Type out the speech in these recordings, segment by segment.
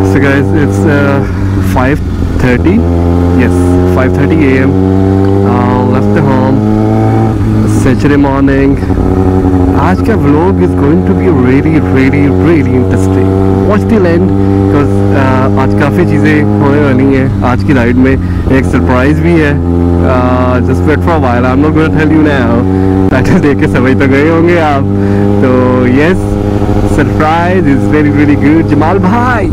So guys, it's 5:30. Yes, 5:30 a.m. Left the home. Saturday morning. आज का vlog is going to be really interesting. Watch till end because आज काफ़ी चीज़ें होने वाली हैं आज की राइड में. एक सरप्राइज भी है. Just wait for a while. I'm not going to tell you now. Title देख के समझ तो गए होंगे आप. तो yes, surprise is very good. Jamal bhai,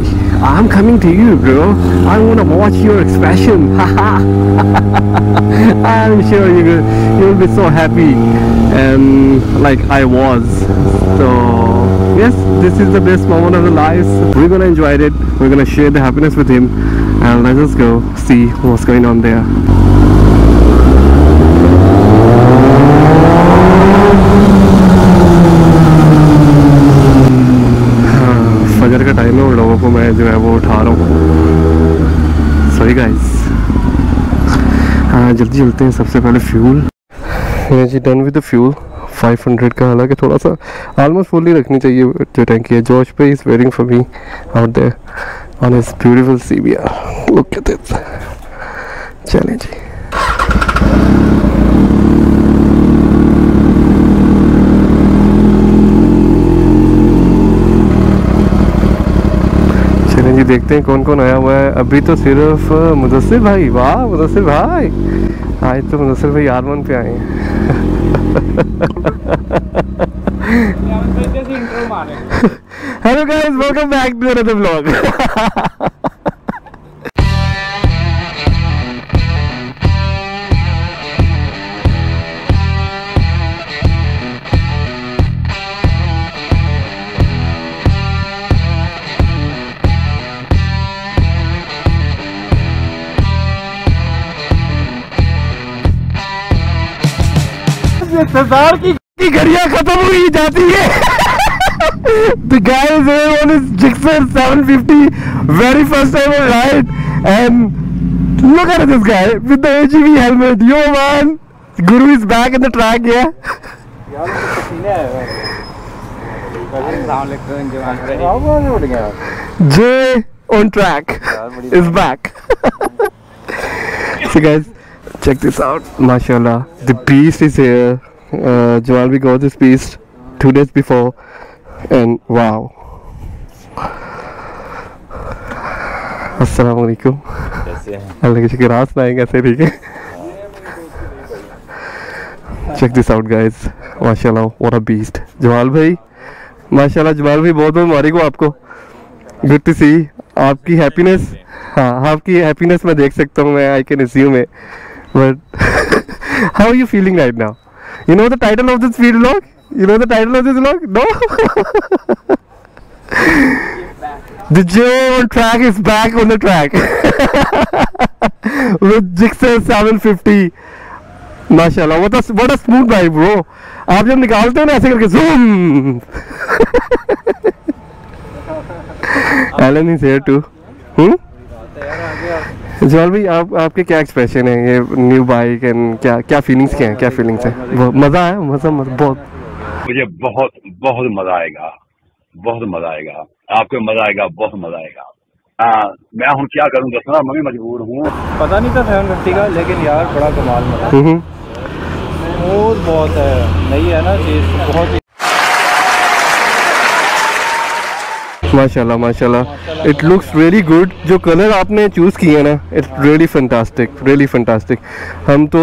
I'm coming to you, bro. I want to watch your expression. I'm sure you'll be so happy, and like I was. So yes, this is the best moment of the lives. We're gonna enjoy it. We're gonna share the happiness with him, and let's just go see what's going on there. फजर का time है और लोगों को मैं जो है वो उठा रहा हूँ. Sorry guys. जल्दी चलते हैं. सबसे पहले फ्यूल जी डन विद द फ्यूल 500 का. हालांकि थोड़ा सा ऑलमोस्ट फुल ही रखनी चाहिए जो टैंकी है. जॉर्ज पे is waiting for me out there on his beautiful CBR. Look at this. चलें जी. जी देखते हैं कौन कौन आया हुआ है. अभी तो सिर्फ मुदस्सिर भाई. वाह मुदस्सिर भाई, आज तो मुदस्सिर भाई R1 पे आए हैं. Hello guys, welcome back to another vlog. सरदार की घड़ियां खत्म हुई जाती है. The guy is here on his Gixxer 750, very first time on ride, and look at this guy with the AGV helmet. Yo man, Guru is back in the track. Yeah. Jay on track is back. So guys, check this out. Mashallah, the beast is here. Jamal we got this beast 2 days before, and wow. अस्सलाम वालेकुम. अल्लाह के शुक्र. रात लाएंगे ऐसे. ठीक है. Check this out guys. माशाल्लाह, what a beast. जमाल भाई माशाल्लाह. जमाल भाई बहुत बहुत मुबारक हो आपको. गुड टू सी आपकी हैप्पीनेस. हाँ, आपकी हैप्पीनेस मैं देख सकता हूँ. मैं I can assume it. But how are you feeling right now? You know the title of this vlog? You know the title of this vlog? No? The Joe on track is back on the track. With Gixxer 750. Mashallah, what a smooth ride bro. आप जब निकालते हो ना ऐसे करके zoom. Alan is here too. जवाल भाई आपके क्या एक्सप्रेशन है ये न्यू बाइक एंड क्या फीलिंग्स क्या हैं? क्या फीलिंग्स है? मज़ा आया? मज़ा बहुत. मुझे बहुत मज़ा आएगा. बहुत मज़ा आएगा. आपको मज़ा आएगा. बहुत मज़ा आएगा. मैं हूँ क्या करूँ दसना. मैं भी मजबूर हूँ. पता नहीं था 750 का, लेकिन यार बड़ा कमाल मज़ा. बहुत है. नहीं है ना चीज़ बहुत. माशाल्लाह माशाल्लाह. It looks really good. जो कलर आपने चूज़ किए ना, इट्स रियली फैंटास्टिक. हम तो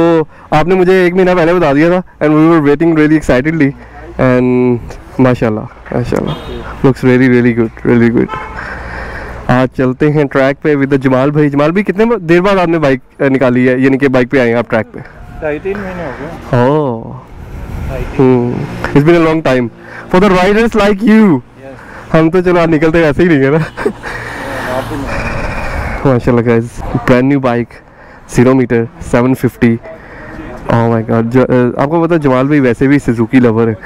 आपने मुझे 1 महीना पहले बता दिया था and we were waiting really excitedly and माशाल्लाह लुक्स रियली गुड. आज चलते हैं ट्रैक पे विद जमाल भाई. जमाल भाई कितने देर बाद आपने बाइक निकाली है, यानी कि बाइक पे आए हैं आप ट्रैक पे? 3 महीने हो गए. Oh, it's been a long time for the riders like you. हम तो चलो आज निकलते वैसे ही नहीं है ना. माशाल्लाह guys, brand new bike, 0 meter 750। Oh my god. आपको पता है जमाल भाई वैसे भी सुजुकी लवर है,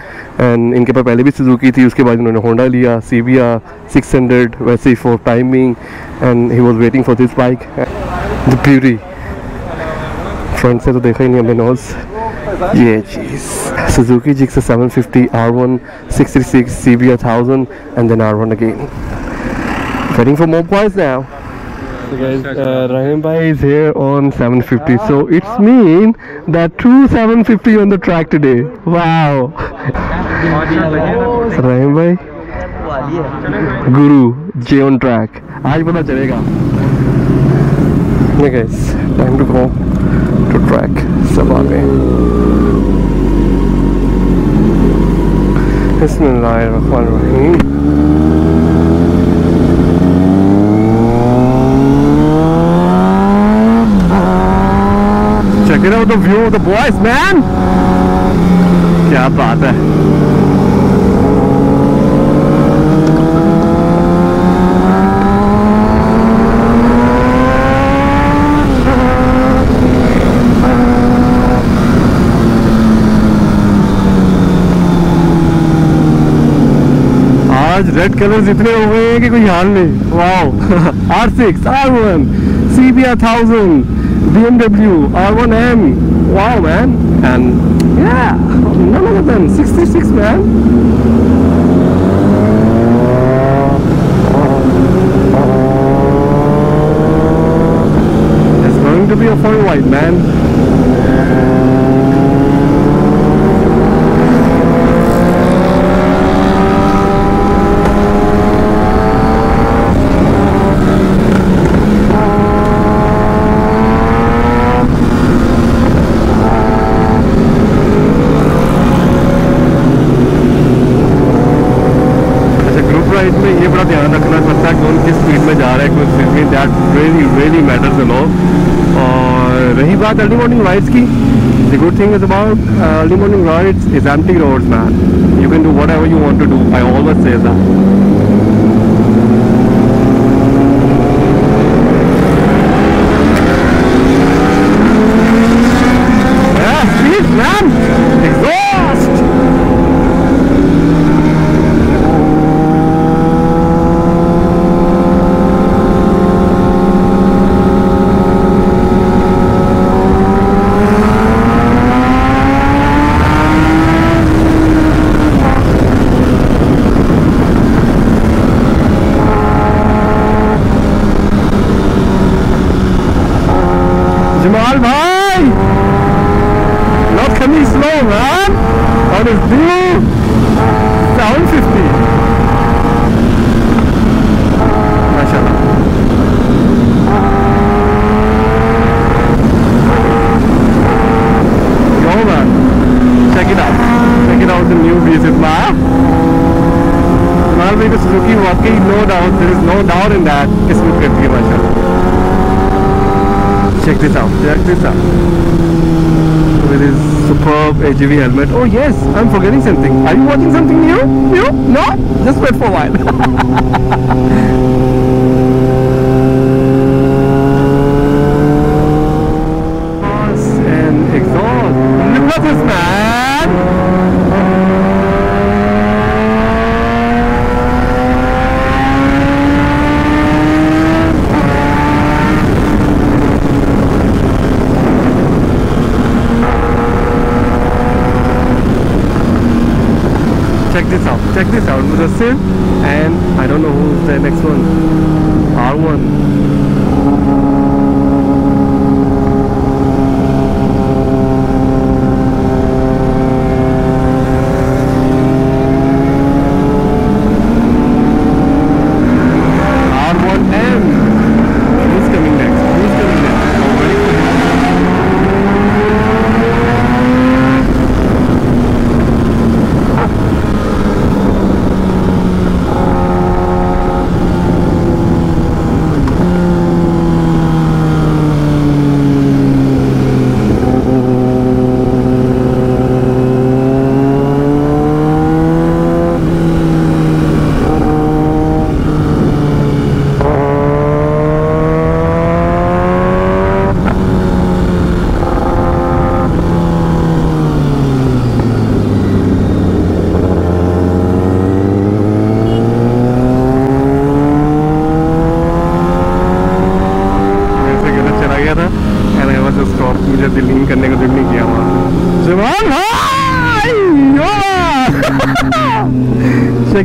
एंड इनके पास पहले भी सुजुकी थी, उसके बाद उन्होंने होंडा लिया, CBR 600 वैसे ही for timing, and he was waiting for this bike. The beauty front से तो देखा ही नहीं हमने नोज। ये चीज़ Suzuki Gixxer 750, R1 636, CBR 1000, and then R1 again. Waiting for more points now. So guys, Rahim bhai is here on 750, so it's mean that 2 750 on the track today. Wow. Rahim bhai, Guru J on track. आज पता चलेगा. Yeah guys, time to go to track. सब आ गए. Bismillahirrahmanirrahim. Check it out, the view of the boys, man. क्या बात है. आज red colours इतने हो गए हैं कि कोई हाल नहीं. Wow. R6, R1, CBR 1000, BMW, R1M. Wow, man. And yeah, none of them 66, man. It's going to be a fun ride, man. ये बड़ा ध्यान रखना पड़ता है कौन किस स्पीड में जा रहा है, कुछ स्पीड में, that really matters a lot. और रही बात अर्ली मॉर्निंग राइड्स की, the good thing is about early morning rides is empty roads, man, you can do whatever you want to do, I always say that. Jamal bhai, not coming slow, man. On his view, 750. Mashallah. Yo, man, check it out. Check it out, the new V6, man. Jamal bhai, the Suzuki walking, no doubt. There is no doubt in that. Kismet karti hai, mashallah. Check this out, check this out. With his superb AGV helmet. Oh yes, I'm forgetting something. Are you watching something new? New? No? Just wait for a while. And exhaust. Look at this, man. Check this out, Mudassir, and I don't know who's the next one. R1. R1M. Who's coming next? Who's coming next? Oh, ready for him.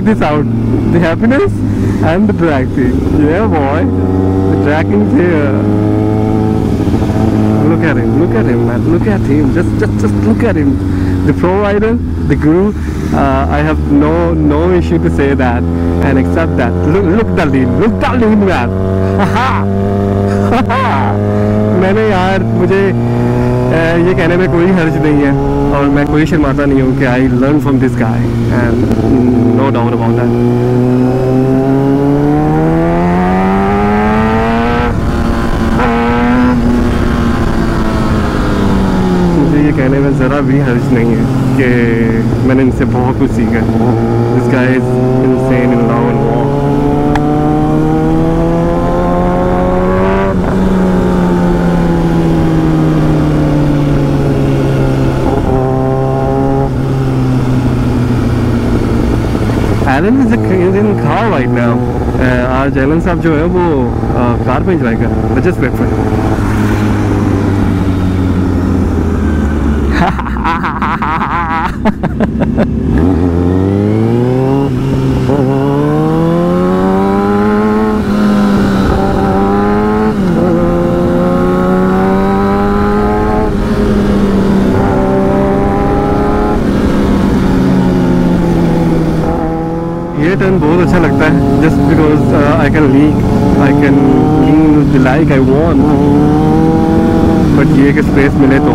check this out. The happiness and the drag thing. Yeah, boy. The dragging's here. Look at him, man. Look at him. Just look at him. The pro rider, the guru. I have no issue to say that and accept that. Look the lean, man. मैंने यार मुझे ये कहने में कोई हर्ज नहीं है और मैं कोई शर्माता नहीं हूँ कि I learn from this guy and no doubt about that. मुझे ये कहने में ज़रा भी हर्ज नहीं है कि मैंने इनसे बहुत कुछ सीखा। This guy is insane in love and walk. Alan is in car right now. आज एलन साहब जो है वो कार पे इंजॉय कर रहे हैं। Just wait for him. ये टर्न बहुत अच्छा लगता है just because I can lean like I want, but ये कि स्पेस मिले तो।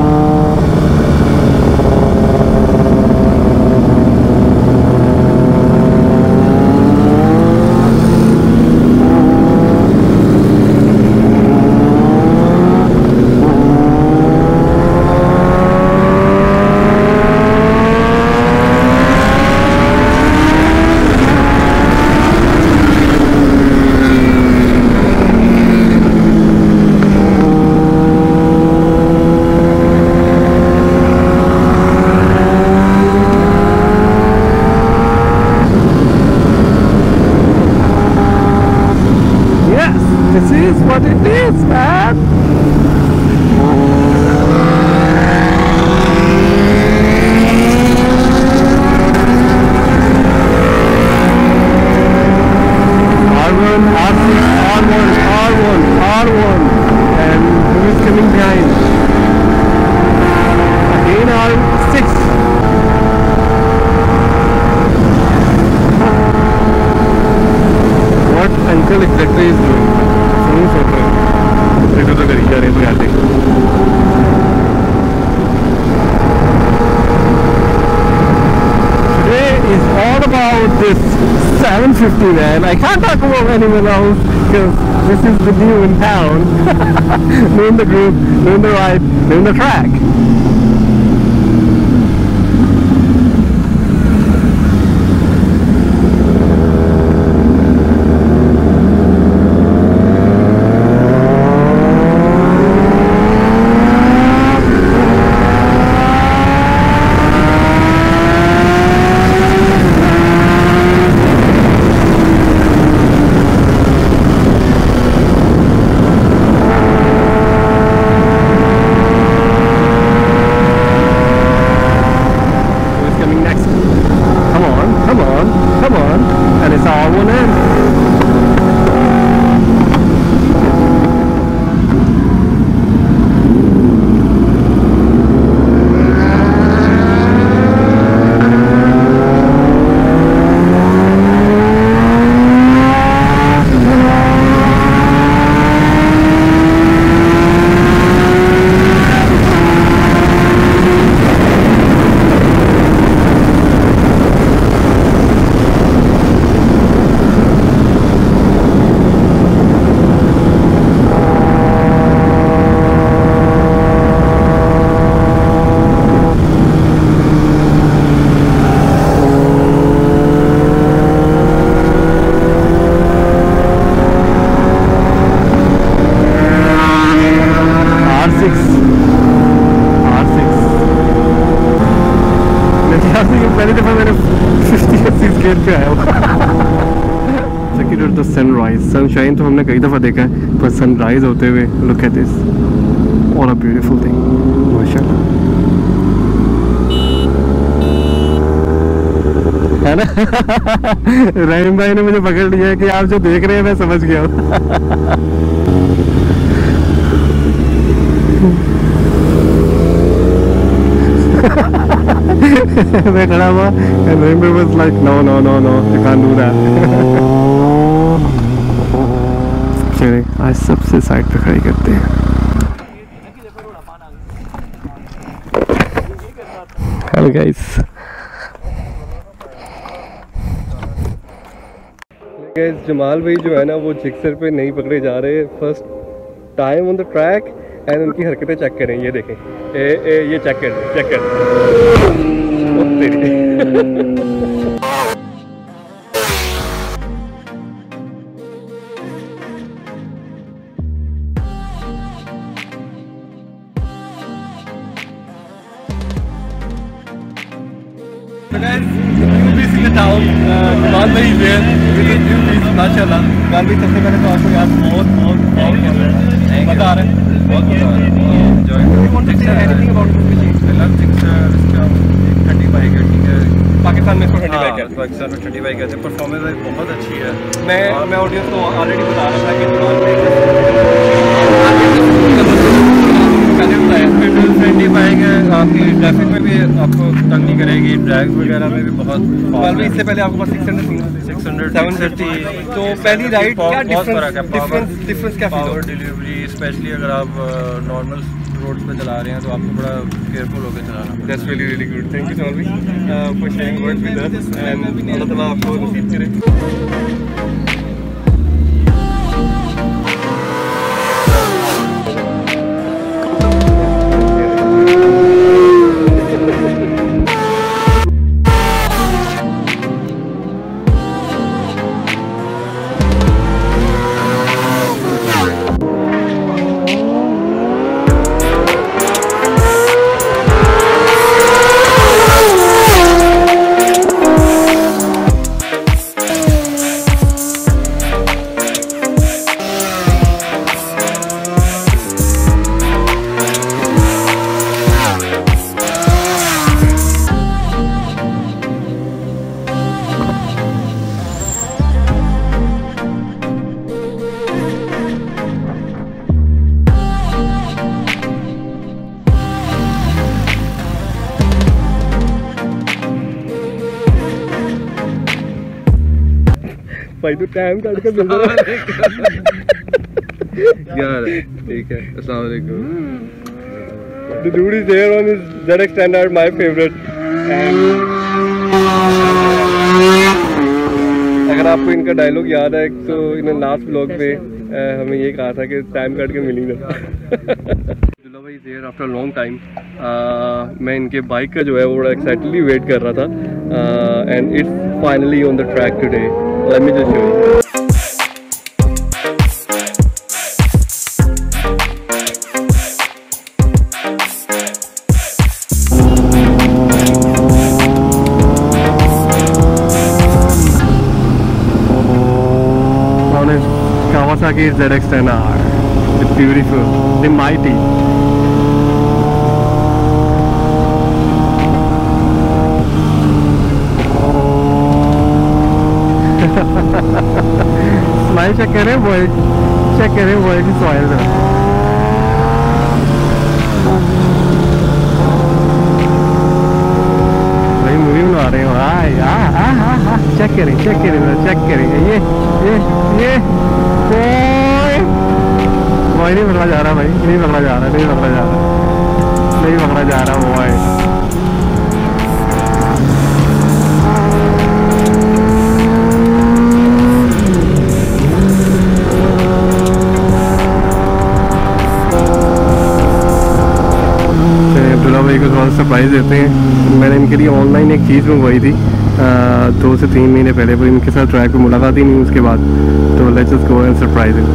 This is what it is, man. R1, R6, R1, and who is coming behind? Again R6. What Uncle exactly is doing? Today is all about this 750, man. I can't talk about anyone else because this is the new in town. Knowing the group, knowing the ride, knowing the track. Come on, and it's all one end. पहली दफ़ा मैंने 50-80 scale पे आया हुआ। Check it out, the sunrise, sunshine तो हमने कई दफ़ा देखा है, पर सनराइज होते हुए look at this, what a beautiful thing, माशाल्लाह। है ना। रहीम भाई ने मुझे पकड़ लिया है कि आप जो देख रहे हैं मैं समझ गया हूँ। मैं खड़ा हुआ and Rahim bhai was like no you can't do that। चलिए आज सबसे साइड पे खड़ी करते हैं। हेलो गाइस, जमाल भाई जो है ना वो जिक्सर पे नहीं पकड़े जा रहे। First time on the track and उनकी हरकतें चेक करें। ये देखें, ये चेक कर। जमाल भाई माशाल्लाह। जमाल भाई सबसे पहले तो आपको यार बहुत मजा आ रहा है। पाकिस्तान में ठंडी बाइक है, पाकिस्तान में ठंडी बाइक है, परफॉर्मेंस बहुत अच्छी है। मैं ऑडियंस को ऑलरेडी बता रहा था कि फ्रेंडली बाइक है, आपकी ट्रैफिक में भी आपको तंग नहीं करेगी, ड्रैग वगैरह में भी बहुत। इससे पहले आपके पास 600 730 तो पहली राइड क्या डिफरेंस क्या? पावर डिलीवरी, स्पेशली अगर आप नॉर्मल रोड पे चला रहे हैं तो आपको बड़ा केयरफुल होकर चलाना। That's really good. Thank you Jamaal for sharing words with us and अल्लाह ताला आपको नसीब करे। भाई तो टाइम काट के मिल रहा है यार। ठीक है, अस्सलाम वालेकुम। The dude is there on his ZX Standard, my favorite. And अगर आपको इनका डायलॉग याद है तो इन्होंने लास्ट ब्लॉग पे हमें ये कहा था कि टाइम काट के मिलेंगे। अब्दुल्ला भाई देयर आफ्टर लॉन्ग टाइम। मैं इनके बाइक का जो है वो बड़ा एक्साइटेडली वेट कर रहा था and it's finally on the track today. Let me just show you. On his Kawasaki ZX-10R. It's beautiful, the mighty. Smile check करें boy, check करें boy की smile है। भाई मूवी बना रहे हो, चेक करें चेक करें ये boy नहीं पकड़ा जा रहा भाई, नहीं पकड़ा जा रहा boy। भाई को थोड़ा सरप्राइज़ देते हैं। मैंने इनके लिए ऑनलाइन एक चीज़ मंगवाई थी 2 से 3 महीने पहले, पर इनके साथ ट्रैक पे मुलाकात ही नहीं उसके बाद, तो let's just go and surprise him.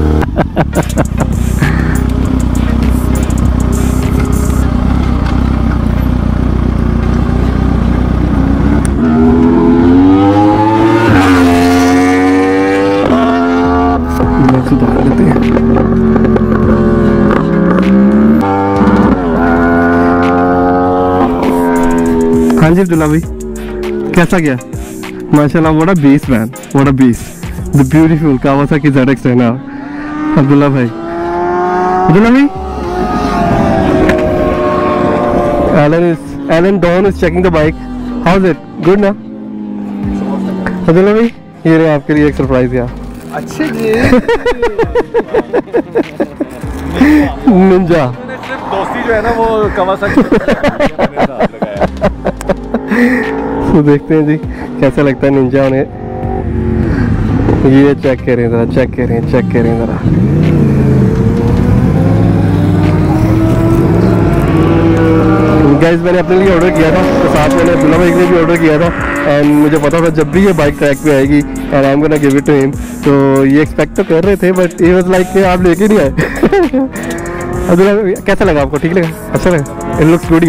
सुधार लेते हैं। हाँ जी अब्दुल्ला भाई, कैसा गया? Mashallah, what a beast, man. What a beast. The beautiful Kawasaki ZX-10 now. Abdullah bhai. Abdullah bhai? Alan Dawn is checking the bike. How's it? Good na? Abdullah bhai, ये रहे आपके लिए एक सरप्राइज यार. अच्छे जी. निंजा. दोस्ती जो है ना वो Kawasaki तो देखते हैं जी कैसा लगता है निंजा उन्हें. ये चेक करें ज़रा, चेक करें ज़रा. गाइस मैंने अपने लिए ऑर्डर किया था, तो साथ मैंने अब्दुल्ला भाई के लिए भी ऑर्डर किया था. एंड मुझे पता था जब भी ये बाइक ट्रैक पे आएगी and I am gonna give it to him. तो ये एक्सपेक्ट तो कर रहे थे बट ही वाज लाइक कि आप लेके नहीं आए. अब्दुल्ला कैसा लगा आपको? ठीक लगा? अच्छा लगा? It looks good.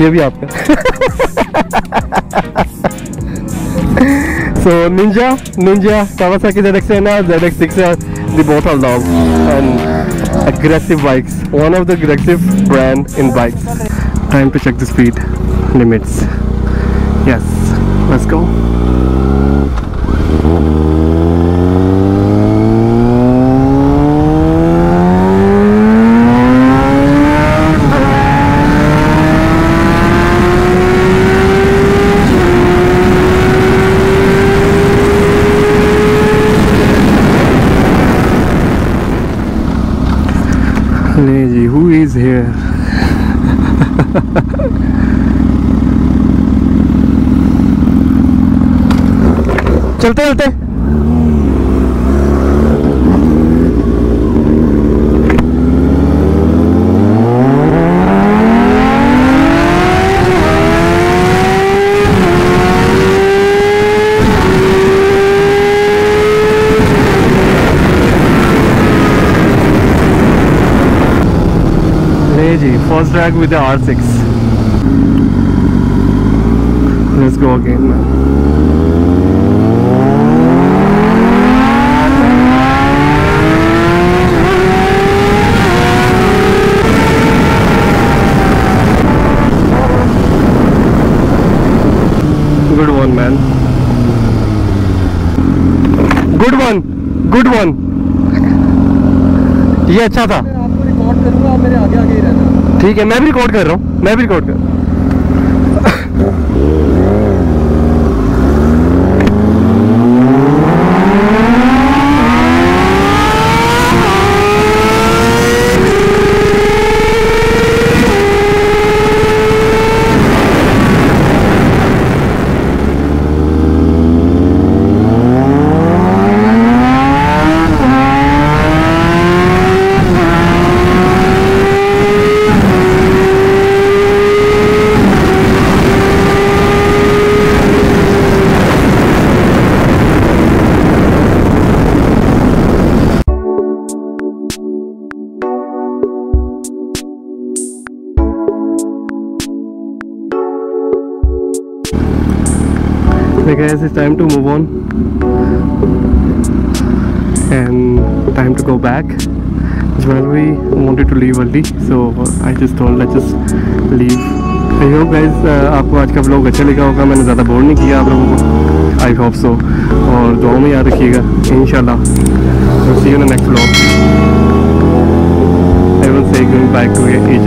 ये भी आपका. So Ninja Kawasaki ZX-10 and ZX-6, they both are long and aggressive bikes. One of the aggressive brand in bikes. Time to check the speed limits. Yes, let's go. Who is here? चलते first drag with the R6. Let's go again, man. Good one, man. Good one. ये अच्छा था. आपको record करूंगा, आप मेरे आगे ही रहना. ठीक है, मैं भी रिकॉर्ड कर रहा हूँ. So guys, it's time to move on and time to go back. Jewelry wanted to leave early, so I just told let's just leave. I hope guys आपको आज का vlog अच्छा लगा होगा. मैंने ज़्यादा बोर नहीं किया आप लोगों को. I hope so. और दुआ में याद रखिएगा इंशाल्लाह. See you in the next vlog. I will say goodbye to each